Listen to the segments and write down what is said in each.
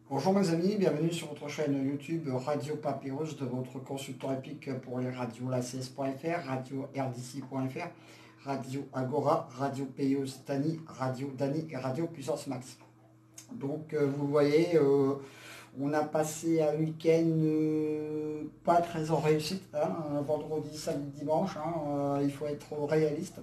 Bonjour mes amis, bienvenue sur votre chaîne YouTube Radio Papyrus de votre consultant épique pour les radios lacs.fr, radio rdc.fr, radio Agora, radio pays Occitanie, radio Dani et radio Puissance Max. Donc vous voyez, on a passé un week-end pas très en réussite, hein, vendredi, samedi, dimanche, hein, il faut être réaliste.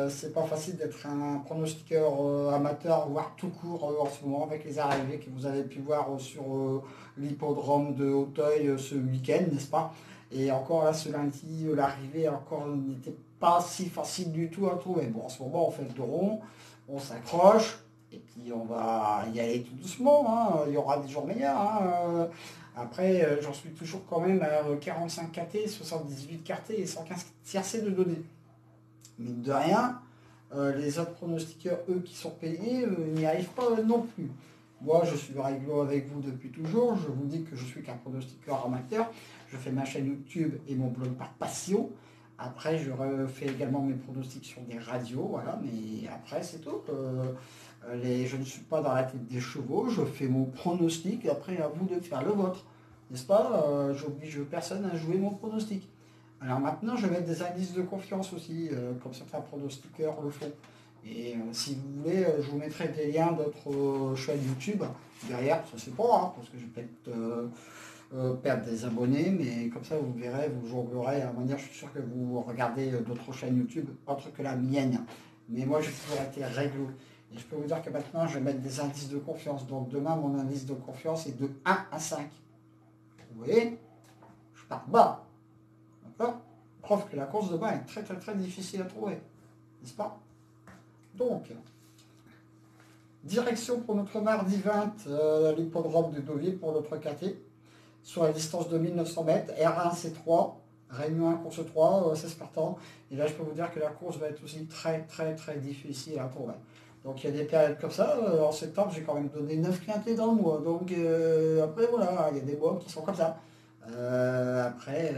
C'est pas facile d'être un pronostiqueur amateur, voire tout court en ce moment avec les arrivées que vous avez pu voir sur l'hippodrome de Hauteuil ce week-end, n'est-ce pas? Et encore là, ce lundi, l'arrivée encore n'était pas si facile du tout à trouver. Bon, en ce moment, on fait le rond, on s'accroche, et puis on va y aller tout doucement, hein. Il y aura des jours meilleurs, hein. Après, j'en suis toujours quand même à 45 KT, 78 KT et 115 tiercés de données. Mine de rien, les autres pronostiqueurs, eux, qui sont payés, n'y arrivent pas non plus. Moi, je suis réglo avec vous depuis toujours. Je vous dis que je suis qu'un pronostiqueur amateur. Je fais ma chaîne YouTube et mon blog par passion. Après, je fais également mes pronostics sur des radios, voilà. Mais après, c'est tout. Je ne suis pas dans la tête des chevaux. Je fais mon pronostic. Après, à vous de faire le vôtre, n'est-ce pas? J'oblige personne à jouer mon pronostic. Alors maintenant, je vais mettre des indices de confiance aussi, comme certains pronostiqueurs le font. Et si vous voulez, je vous mettrai des liens d'autres chaînes YouTube derrière, ça c'est pas grave, parce que je vais peut-être perdre des abonnés, mais comme ça vous verrez, vous jonglerez. À manière, je suis sûr que vous regardez d'autres chaînes YouTube, autres que la mienne. Mais moi, j'ai toujours été réglo. Et je peux vous dire que maintenant, je vais mettre des indices de confiance. Donc demain, mon indice de confiance est de 1 à 5. Vous voyez, je pars bas. D'accord? Preuve que la course de bain est très très très difficile à trouver, n'est-ce pas? Donc, direction pour notre mardi 20, l'hippodrome de Deauville pour notre KT, sur la distance de 1900 mètres, R1 C3, Réunion 1 course 3, c'est Spartan. Et là, je peux vous dire que la course va être aussi très très très difficile à trouver. Donc il y a des périodes comme ça. En septembre, j'ai quand même donné 9 quintés dans le mois. Donc après, voilà, il y a des mois qui sont comme ça. Après,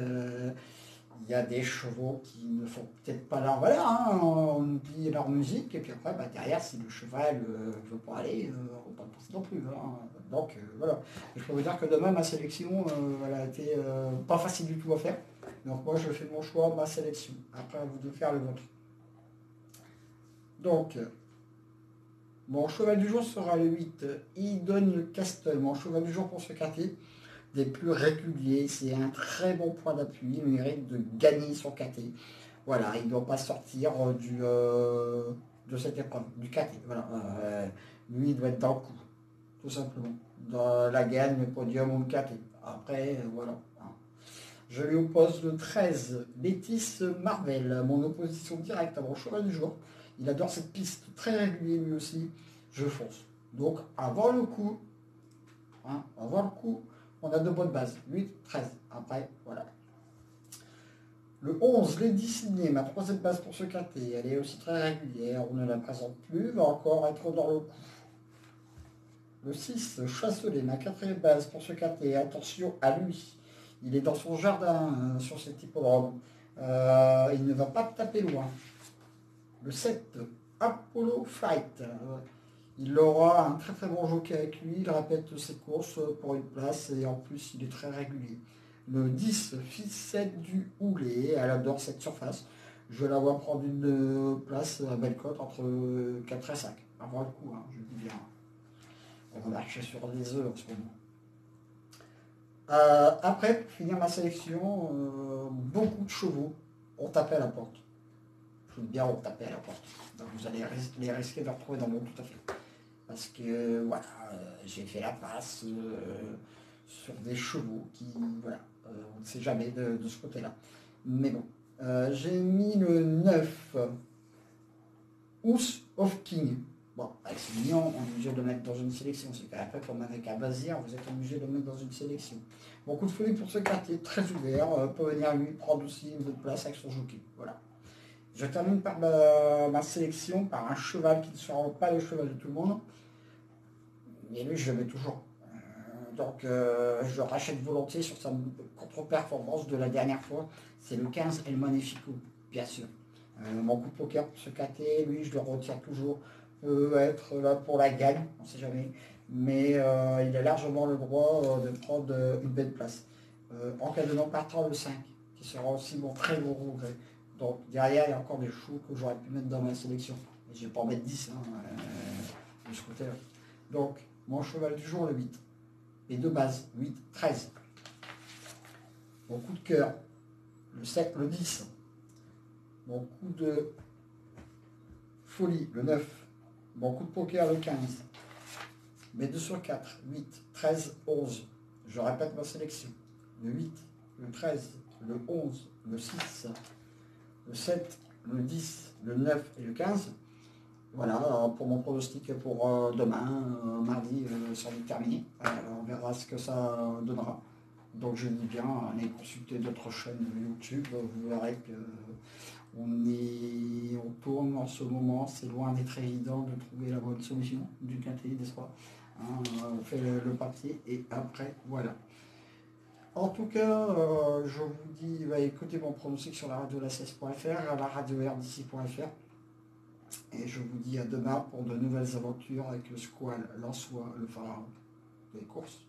il y a des chevaux qui ne font peut-être pas leur valeur, hein, on oublie leur musique, et puis après, bah, derrière, si le cheval ne veut pas aller, on ne va pas le pousser non plus, hein. Donc voilà. Et je peux vous dire que demain, ma sélection, elle a été pas facile du tout à faire. Donc moi, je fais mon choix, ma sélection. Après, à vous de faire le vôtre. Donc, mon cheval du jour sera le 8. Il donne le Castel. Mon cheval du jour pour ce quartier des plus réguliers. C'est un très bon point d'appui. Il mérite de gagner son KT. Voilà, il ne doit pas sortir de cette épreuve, du KT. Voilà. Lui, il doit être dans le coup, tout simplement. Dans la gagne, le podium ou le KT. Après, voilà. Je lui oppose le 13, Bétis Marvel, mon opposition directe à mon cheval du jour. Il adore cette piste, très régulier lui aussi. Je fonce. Donc, avant le coup, hein, avant le coup, on a de bonnes bases. 8, 13. Après, voilà. Le 11, Lady Sydney, ma troisième base pour ce quintet. Elle est aussi très régulière, on ne la présente plus, va encore être dans le coup. Le 6, Chasselet, ma quatrième base pour ce quintet. Attention à lui. Il est dans son jardin sur cet hippodrome. Il ne va pas taper loin. Le 7, Apollo Flight. Il aura un très très bon jockey avec lui. Il répète ses courses pour une place et en plus il est très régulier. Le 10, Ficette du Houlet. Elle adore cette surface. Je la vois prendre une place à belle cote entre 4 et 5. Avant le coup, hein, je dis bien. On va marcher sur des œufs en ce moment. Après, pour finir ma sélection, beaucoup de chevaux ont tapé à la porte. Je veux bien ont tapé à la porte. Donc vous allez les risquer de les retrouver dans mon tout à fait. Parce que voilà, j'ai fait la passe sur des chevaux qui, voilà, on ne sait jamais de ce côté-là. Mais bon, j'ai mis le 9, House of King. Bon, avec ce mignon, on est obligé de le mettre dans une sélection. C'est qu'après, comme avec un Bazir, vous êtes obligé de le mettre dans une sélection. Bon, coup de folie pour ce quartier, très ouvert, peut venir lui prendre aussi une bonne place avec son jockey. Voilà. Je termine par ma sélection, par un cheval qui ne sera pas le cheval de tout le monde. Mais lui, je le mets toujours. Donc, je rachète volontiers sur sa contre-performance de la dernière fois. C'est le 15 El Magnifico, bien sûr. Mon coup de poker pour ce KT, lui, je le retiens toujours. Peut être là pour la gagne, on ne sait jamais. mais il a largement le droit de prendre une belle place. En cas de non partant, le 5, qui sera aussi mon très gros regret. Donc derrière, il y a encore des choux que j'aurais pu mettre dans ma sélection. Et je vais pas en mettre 10 de ce côté-là. Donc, mon cheval du jour, le 8. Et de base, 8, 13. Mon coup de cœur, le 7, le 10. Mon coup de folie, le 9. Mon coup de poker, le 15. Mes 2 sur 4, 8, 13, 11. Je répète ma sélection. Le 8, le 13, le 11, le 6, le 7, le 10, le 9 et le 15. Voilà pour mon pronostic pour demain, mardi, sans doute terminé. On verra ce que ça donnera. Donc je dis bien, allez consulter d'autres chaînes YouTube, vous verrez que on tourne en ce moment, c'est loin d'être évident de trouver la bonne solution du quintet, n'est-ce pas, hein, on fait le papier et après voilà. En tout cas, je vous dis, écoutez mon pronostic sur la radio la16.fr, à la radio rdc.fr. Et je vous dis à demain pour de nouvelles aventures avec le squal, l'ansois, le pharaon des courses.